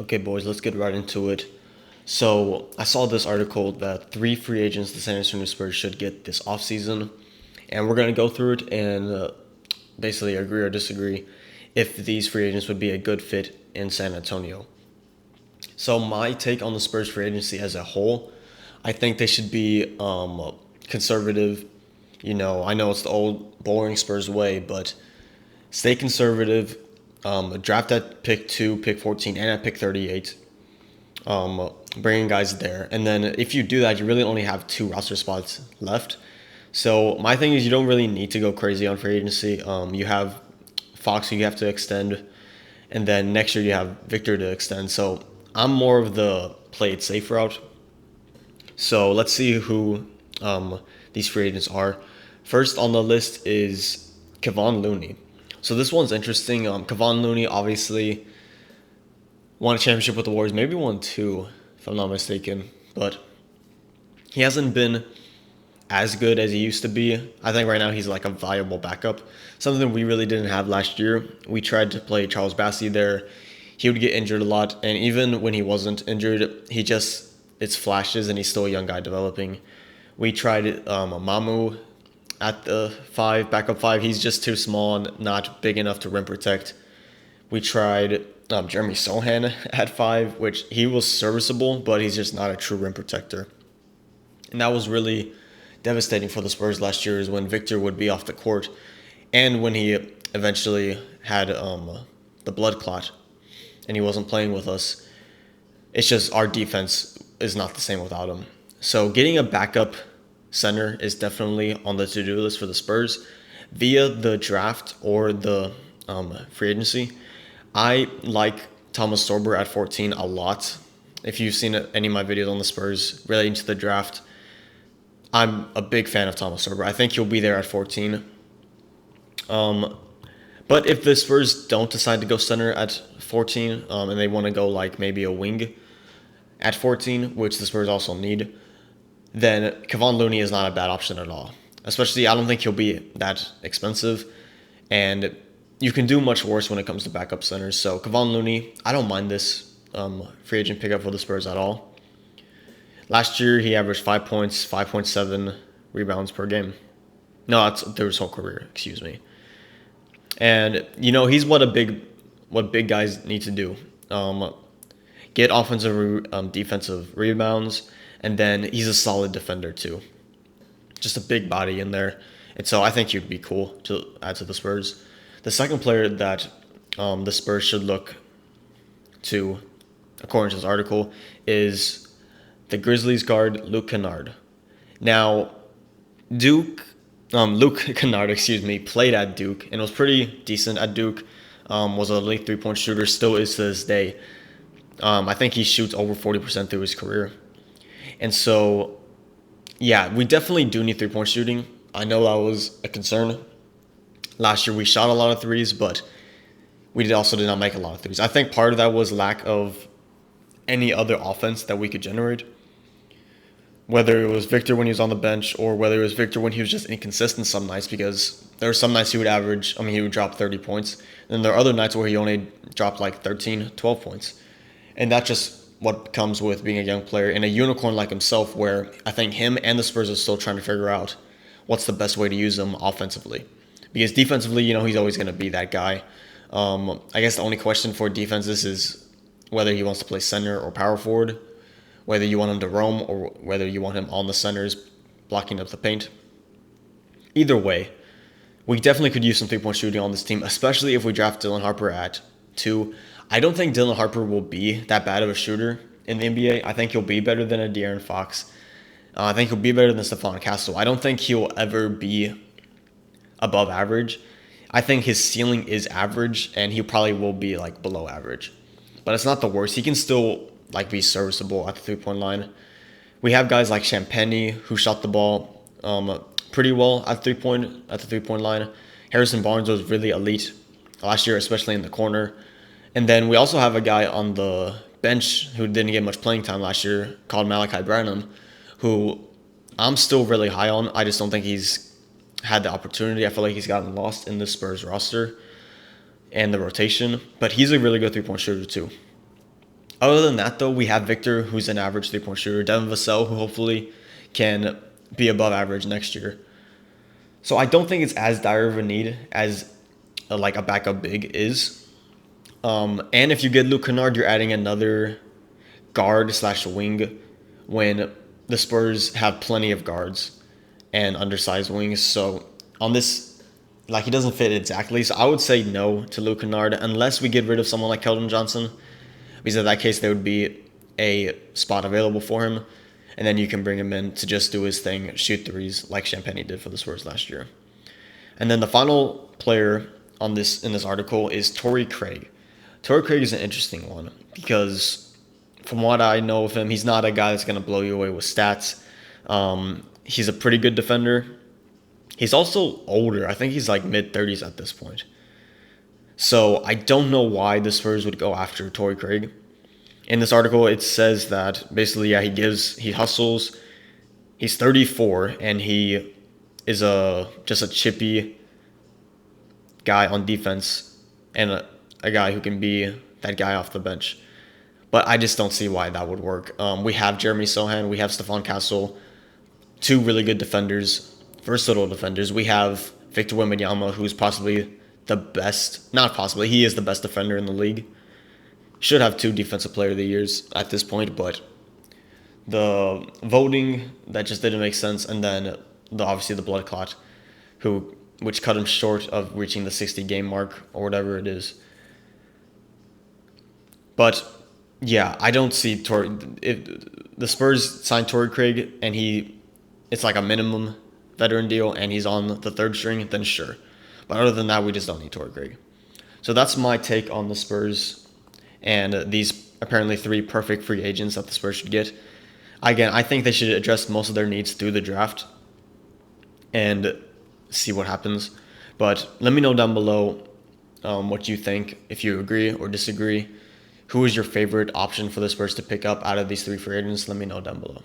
Okay, boys, let's get right into it. So, I saw this article that three free agents the San Antonio Spurs should get this offseason, and we're going to go through it and basically agree or disagree if these free agents would be a good fit in San Antonio. So, my take on the Spurs free agency as a whole, I think they should be conservative. I know it's the old boring Spurs way, but stay conservative. Draft at pick 2, pick 14, and at pick 38. Bringing guys there. And then if you do that, you really only have two roster spots left. So my thing is you don't really need to go crazy on free agency. You have Fox who you have to extend, and then next year you have Victor to extend. So I'm more of the play it safe route. So let's see who these free agents are. First on the list is Kevon Looney. So this one's interesting. Kevon Looney obviously won a championship with the Warriors, maybe won two, if I'm not mistaken. But he hasn't been as good as he used to be. I think right now he's like a viable backup. Something we really didn't have last year. We tried to play Charles Bassey there. He would get injured a lot, and even when he wasn't injured, it's flashes, and he's still a young guy developing. We tried Mamu at the five, backup five. He's just too small and not big enough to rim protect. We tried Jeremy Sohan at five, which he was serviceable, but he's just not a true rim protector. And that was really devastating for the Spurs last year is when Victor would be off the court and when he eventually had the blood clot and he wasn't playing with us. It's just our defense is not the same without him. So getting a backup center is definitely on the to-do list for the Spurs via the draft or the free agency. I like Thomas Sorber at 14 a lot. If you've seen any of my videos on the Spurs relating to the draft, I'm a big fan of Thomas Sorber. I think he'll be there at 14. But if the Spurs don't decide to go center at 14 and they want to go like maybe a wing at 14, which the Spurs also need, then Kevon Looney is not a bad option at all. Especially, I don't think he'll be that expensive. And you can do much worse when it comes to backup centers. So Kevon Looney, I don't mind this free agent pickup for the Spurs at all. Last year, he averaged 5 points, 5.7 rebounds per game. No, that's through his whole career, excuse me. And, he's what big guys need to do. Get offensive, defensive rebounds, and then he's a solid defender too. Just a big body in there. And so I think he'd be cool to add to the Spurs. The second player that the Spurs should look to, according to this article, is the Grizzlies guard Luke Kennard. Now, Luke Kennard, played at Duke and was pretty decent at Duke. Was an elite three-point shooter, still is to this day. I think he shoots over 40% through his career. And so, yeah, we definitely do need three-point shooting. I know that was a concern. Last year we shot a lot of threes, but we also did not make a lot of threes. I think part of that was lack of any other offense that we could generate. Whether it was Victor when he was on the bench or whether it was Victor when he was just inconsistent some nights, because there were some nights he would drop 30 points. And there are other nights where he only dropped like 13, 12 points. And that's just what comes with being a young player and a unicorn like himself, where I think him and the Spurs are still trying to figure out what's the best way to use him offensively. Because defensively, he's always going to be that guy. I guess the only question for defenses is whether he wants to play center or power forward, whether you want him to roam or whether you want him on the centers blocking up the paint. Either way, we definitely could use some three-point shooting on this team, especially if we draft Dylan Harper at 2. I don't think Dylan Harper will be that bad of a shooter in the NBA. I think he'll be better than a De'Aaron Fox. I think he'll be better than Stephon Castle. I don't think he'll ever be above average. I think his ceiling is average, and he probably will be like below average. But it's not the worst. He can still be serviceable at the three-point line. We have guys like Champagny who shot the ball pretty well at the three-point line. Harrison Barnes was really elite last year, especially in the corner. And then we also have a guy on the bench who didn't get much playing time last year called Malachi Branham, who I'm still really high on. I just don't think he's had the opportunity. I feel like he's gotten lost in the Spurs roster and the rotation. But he's a really good three-point shooter too. Other than that, though, we have Victor, who's an average 3-point shooter, Devin Vassell, who hopefully can be above average next year. So I don't think it's as dire of a need as like a backup big is. And if you get Luke Kennard, you're adding another guard slash wing when the Spurs have plenty of guards and undersized wings. So on this, like he doesn't fit exactly. So I would say no to Luke Kennard unless we get rid of someone like Keldon Johnson, because in that case there would be a spot available for him, and then you can bring him in to just do his thing, shoot threes like Champagnie did for the Spurs last year. And then the final player on this in this article is Torrey Craig. Torrey Craig is an interesting one because from what I know of him, he's not a guy that's going to blow you away with stats. He's a pretty good defender. He's also older. I think he's like mid-30s at this point. So I don't know why the Spurs would go after Torrey Craig. In this article, it says that basically, yeah, he hustles. He's 34, and he is just a chippy guy on defense and a guy who can be that guy off the bench. But I just don't see why that would work. We have Jeremy Sohan, we have Stephon Castle, two really good defenders, versatile defenders. We have Victor Wembanyama, who's possibly the best, not possibly, he is the best defender in the league. Should have 2 Defensive Player of the Years at this point, but the voting, that just didn't make sense. And then obviously the blood clot, which cut him short of reaching the 60-game mark or whatever it is. But yeah, I don't see if the Spurs signed Torrey Craig and it's like a minimum veteran deal and he's on the 3rd string, then sure. But other than that, we just don't need Torrey Craig. So that's my take on the Spurs and these apparently 3 perfect free agents that the Spurs should get. Again, I think they should address most of their needs through the draft and see what happens. But let me know down below what you think, if you agree or disagree. Who is your favorite option for the Spurs to pick up out of these 3 free agents? Let me know down below.